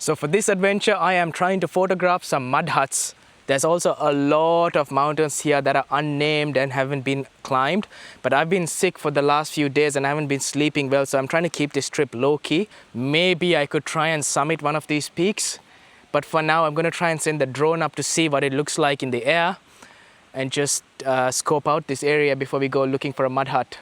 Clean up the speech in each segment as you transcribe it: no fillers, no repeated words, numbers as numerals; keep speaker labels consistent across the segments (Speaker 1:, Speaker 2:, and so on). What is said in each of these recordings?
Speaker 1: So for this adventure, I am trying to photograph some mud huts. There's also a lot of mountains here that are unnamed and haven't been climbed. But I've been sick for the last few days and I haven't been sleeping well, so I'm trying to keep this trip low-key. Maybe I could try and summit one of these peaks. But for now, I'm going to try and send the drone up to see what it looks like in the air and just scope out this area before we go looking for a mud hut.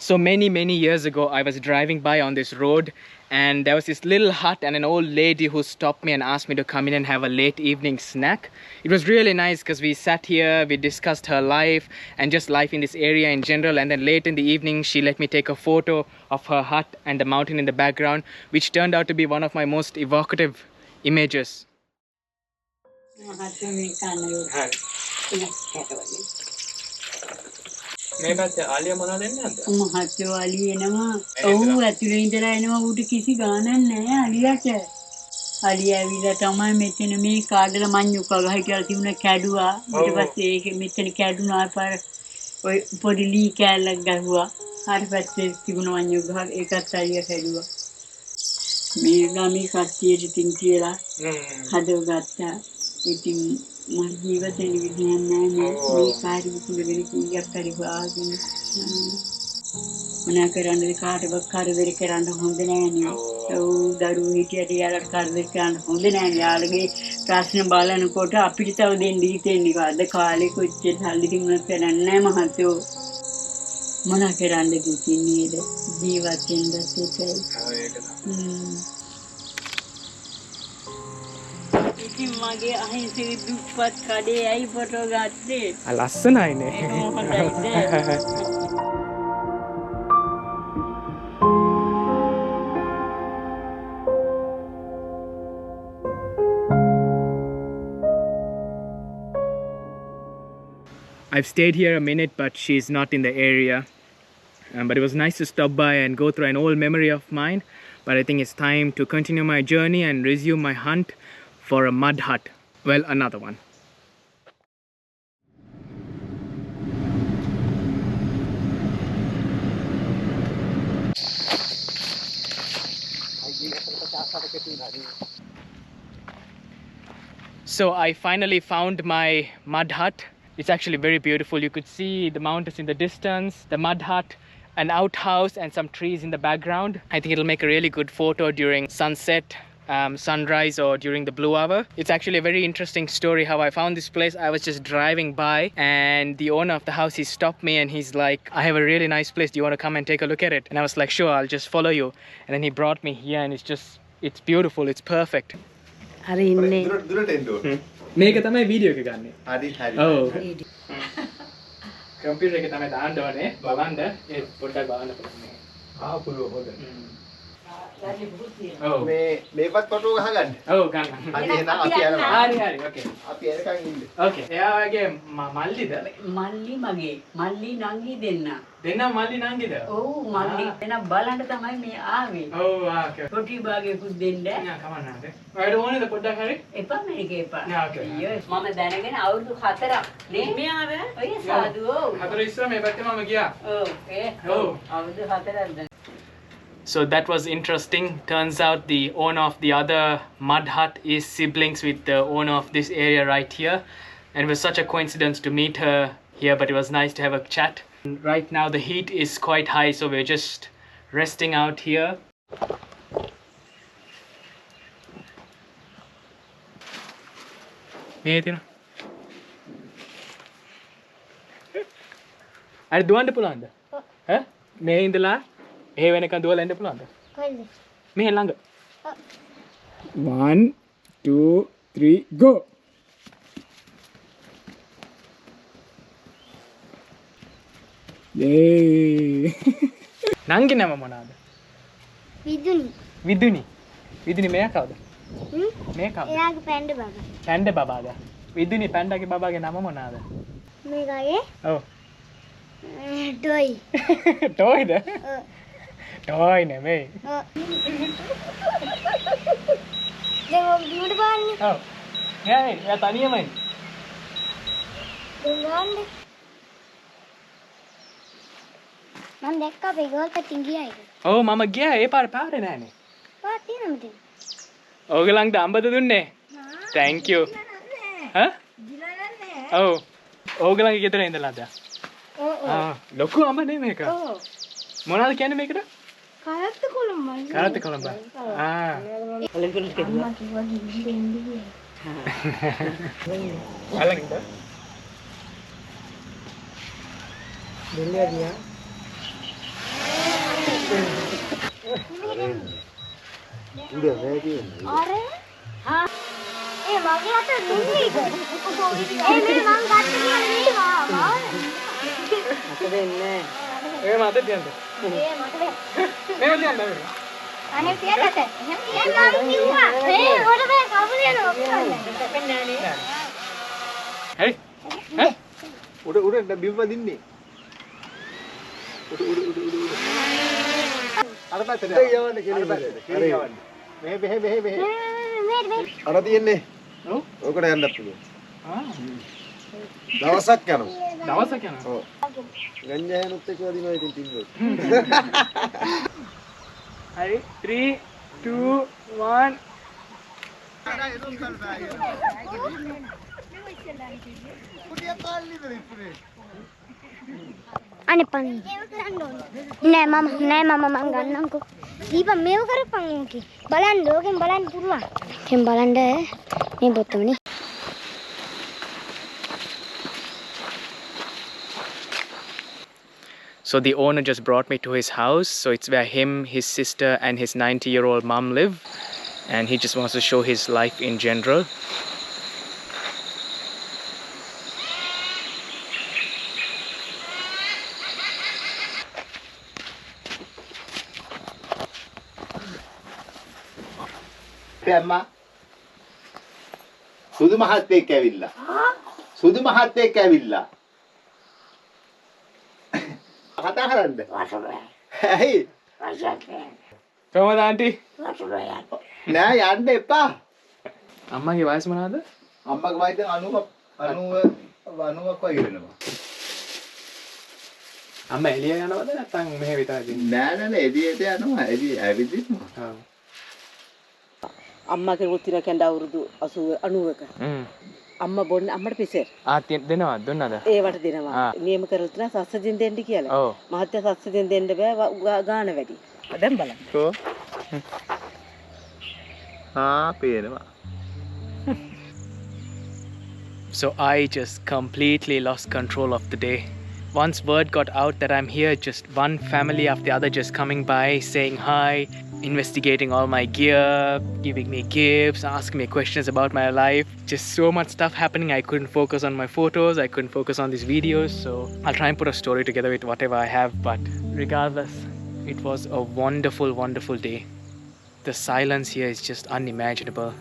Speaker 1: So many years ago, I was driving by on this road and there was this little hut and an old lady who stopped me and asked me to come in and have a late evening snack. It was really nice because we sat here, we discussed her life and just life in this area in general, and then late in the evening she let me take a photo of her hut and the mountain in the background, which turned out to be one of my most evocative images. මේ පැත්තේ ආලිය මොනවද එන්නේ නැද්ද? මහත්තයෝ ආලිය එනවා. ඔව් ඇතුලේ ඉඳලා එනවා ඌට කිසි ගාණක් නැහැ ආලියට. ආලිය ඇවිල්ලා තමයි මෙතන මේ කාඩල මඤ්ඤුක ගහ කියලා තිබුණ කැඩුවා. ඊට පස්සේ ඒක මෙතන කැඩුනා පාර ඔය පොඩි ලී කෑල්ලක් ගහුවා. හරි පැත්තේ තිබුණ මඤ්ඤුක ගහ ඒකත් ආලිය කැඩුවා. මේ ගමේ කට්ටියට ඉතින් කියලා හදවගත්තා. ඉතින් මම ජීවිතේ විදිහක් නැහැ මේ කාර්ය කුලගෙන කීයක් පරිවාගෙන මොනා කරන්නද කාටවත් කරදර කරන්න හොඳ නැහැ. ඔව් දරුවෝ හිටියට යාලට කරදර කරන්න හොඳ නැහැ. යාළගේ ප්‍රශ්න බලනකොට අපිට තව දෙන්න හිතෙන්නේ අද කාලේ කොච්චර සල්ලි තිබුණත් කරන්නේ නැහැ මහත්තයෝ. මොනා කරන්නද ඉතින් නේද ජීවත් වෙන්නත් ඒකයි. ඉතින් මගේ අහිංසක දුප්පත් කඩේ ඇයි ෆොටෝ ගත්තේ? ලස්සනයිනේ. හොඳයිද? I've stayed here a minute, but she's not in the area. But it was nice to stop by and go through an old memory of mine. But I think it's time to continue my journey and resume my hunt for a mud hut. Well, another one. So I finally found my mud hut. It's actually very beautiful. You could see the mountains in the distance, the mud hut, an outhouse and some trees in the background. I think it'll make a really good photo during sunset, sunrise, or during the blue hour. It's actually a very interesting story how I found this place. I was just driving by and the owner of the house, he stopped me and he's like, I have a really nice place, do you want to come and take a look at it? And I was like, sure, I'll just follow you. And then he brought me here and it's beautiful, it's perfect. මේක තමයි video එක ගන්න. හරි හරි. ඔව්. Computer එකේ තමයි දාන්න ඕනේ. බලන්න ඒ පොඩ්ඩක් බලන්න පුළුවන්. ආ පුළුවන් හොඳයි. ඔව්. මේපත් ෆොටෝ ගහගන්න. ඔව් ගන්න. හරි එහෙනම් අපි යනවා. හරි හරි. ඕකේ. අපි එනකන් ඉන්න. ඕකේ. එයාගේ මල්ලිද? මල්ලි මගේ. මල්ලි නංගි දෙන්න. දෙන්න මල්ලි නංගිද? ඔව් මල්ලි. එන බලන්න තමයි මේ ආවේ. ඔව් ආ ඕකේ. කොටි භාගයකුත් දෙන්න. නෑ කමන්නද? ඔයාලට ඕනේද පොඩ්ඩක් හරි? එපා මේක එපා. නෑ ඕකේ. මම දැනගෙන අවුරුදු 4ක් නේ. මේ ආවේ? ඔය සාදු. ඔව්. 4 ඉස්සර මේ පැත්තේ මම ගියා. ඔව්. ඔව්. අවුරුදු 4ක්. So that was interesting. Turns out the owner of the other mud hut is siblings with the owner of this area right here. And it was such a coincidence to meet her here, but it was nice to have a chat. And right now the heat is quite high, so we're just resting out here. අර දුවන්න පුළුවන්ද? ඈ මේ ඉඳලා එහෙ වෙනකන් දුවලා එන්න පුළුවන්ද? කොහෙන්ද? මේ ළඟ. 1, 2, 3, go. Yay. Nangi nama monada?
Speaker 2: විදුනි.
Speaker 1: Viduni. Viduni meya kawda? Meya kawda?
Speaker 2: එයාගේ පැන්ඩ බබා.
Speaker 1: Panda babada. Viduni panda ke baba ge nama monada?
Speaker 2: මේකගේ
Speaker 1: Oh.
Speaker 2: Toy.
Speaker 1: Toy da?
Speaker 2: ඔව්.
Speaker 1: Toy නෙමෙයි.
Speaker 2: ඔව්. දැන් ඔබ බිමට බලන්න.
Speaker 1: ඔව්. එයා තනියමයි.
Speaker 2: දැන් ගන්න. මම දැක්කා අපේ ගෝල් පැටින් ගියා ඒක.
Speaker 1: ඔව් මම ගියා ඒ පාරේ නෑනේ.
Speaker 2: පාත් තියෙනවද මෙතන?
Speaker 1: ඕගලන්ට අඹද දුන්නේ? Thank you. ඈ?
Speaker 2: දිලා නෑ.
Speaker 1: ඔව්. ඕගලන්ගේ ගෙදර ඉඳලාද?
Speaker 2: ඔව් ඔව්.
Speaker 1: ලොකු අඹ නේ මේක.
Speaker 2: ඔව්.
Speaker 1: මොනවද කියන්නේ මේකට?
Speaker 2: කරත්ත කොළඹයි.
Speaker 1: කරත්ත කොළඹ. ආ.
Speaker 2: අම්මා කිව්වා ගිහින් දෙන්න කියලා.
Speaker 1: අලංගින්ද? දෙන්නේ ගියා.
Speaker 2: අර හා ඒ මගේ අත නුංගික ඒ මේ මං ගත්ත කියන්නේ මාව
Speaker 1: මට දෙන්නේ ඒ මට තියන්න
Speaker 2: ඒ මට දෙන්න
Speaker 1: මේ තියන්න
Speaker 2: අනේ පියකට එහෙම කියන්නේ මම කිව්වා ඒ උඩ බෑ කවුද යනවා පෙන්නන්නේ
Speaker 1: හරි ඈ
Speaker 3: උඩ බිම් වදින්නේ උඩ අර පැත්තට යවන්න කියලා අර යවන්න මෙහෙ අර තියන්නේ
Speaker 1: ඔව්
Speaker 3: ඕකට යන්නත් පුළුවන්
Speaker 1: ආ
Speaker 3: දවසක් යනවා
Speaker 1: දවසක් යනවා
Speaker 3: ඔව් ගංජායනුත් එක්ක වදිනවා ඉතින් තින්නොත්
Speaker 1: හරි 3 2 1
Speaker 2: අනේ පන් නෑ මම මං ගන්නම්කෝ දීපන් මේව කරපන් ඕකේ බලන්න ඕකෙන් බලන්න පුළුවන් එහෙන් බලන්න මේ බොත්තමනේ
Speaker 1: So the owner just brought me to his house. So it's where him, his sister and his 90-year-old mom live. And he just wants to show his life in general.
Speaker 3: අම්මා සුදු මහත්තයෙක් ඇවිල්ලා සුදු මහත්තයෙක් ඇවිල්ලා කතා කරන්න ඇයි
Speaker 1: කොහමද ආන්ටි?
Speaker 3: නෑ යන්න එපා
Speaker 1: අම්මගේ වයස මොනවද?
Speaker 3: අම්මගේ වයස 90ක් වගේ වෙනවා
Speaker 1: අම්මා එළිය යනවද නැත්නම් මෙහෙ විතරද ඉන්නේ?
Speaker 3: නෑ එළියට යනවා එළිය ඇවිදිනවා
Speaker 1: ඔව්.
Speaker 4: අම්මා කෙනෙකුත් තියන කැඳ අවුරුදු 80 90ක. අම්මා බොන්නේ අම්මට පිසෙර්.
Speaker 1: දෙනවද? දුන්නද?
Speaker 4: ඒවට දෙනවා. නියම කරලා තියෙන සස්සජින් දෙන්න කියලා.
Speaker 1: ඔව්.
Speaker 4: මහත්තයා සස්සජින් දෙන්න බෑ ගාන වැඩි. දැන් බලන්න.
Speaker 3: කො පේනවා
Speaker 1: So I just completely lost control of the day. Once word got out that I'm here, just one family after the other just coming by, saying hi, investigating all my gear, giving me gifts, asking me questions about my life. Just so much stuff happening. I couldn't focus on my photos. I couldn't focus on these videos. So I'll try and put a story together with whatever I have. But regardless, it was a wonderful, wonderful day. The silence here is just unimaginable.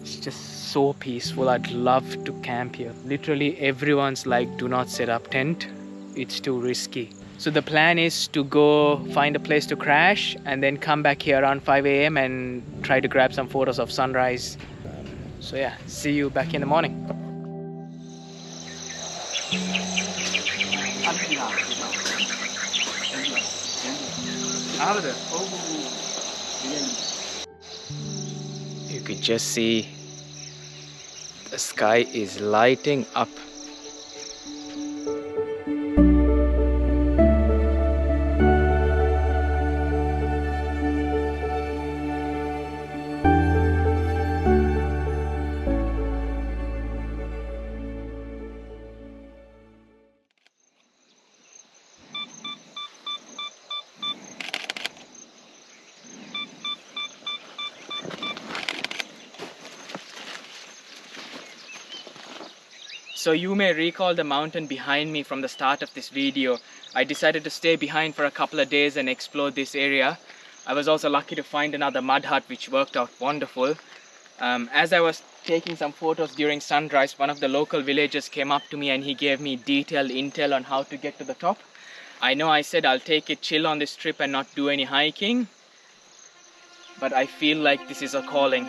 Speaker 1: It's just so peaceful. I'd love to camp here. Literally everyone's like, do not set up tent. It's too risky. So the plan is to go find a place to crash and then come back here around 5 a.m. and try to grab some photos of sunrise. So yeah, see you back in the morning. You could just see the sky is lighting up. So you may recall the mountain behind me from the start of this video. I decided to stay behind for a couple of days and explore this area. I was also lucky to find another mud hut, which worked out wonderful. As I was taking some photos during sunrise, one of the local villagers came up to me and he gave me detailed intel on how to get to the top. I know I said I'll take it chill on this trip and not do any hiking, but I feel like this is a calling.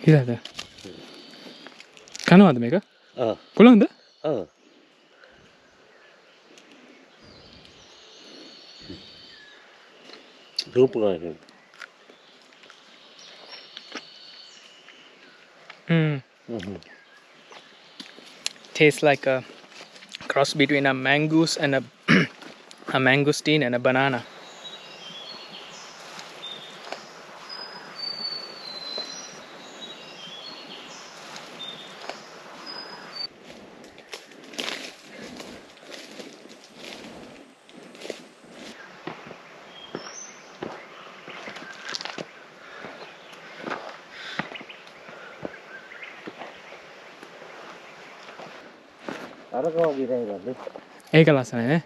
Speaker 1: Hilada. Kanawada meka? Pulangda? Tastes like a cross between a mangoose and a mangosteen and a banana. ඒක ලස්සනයි නේ.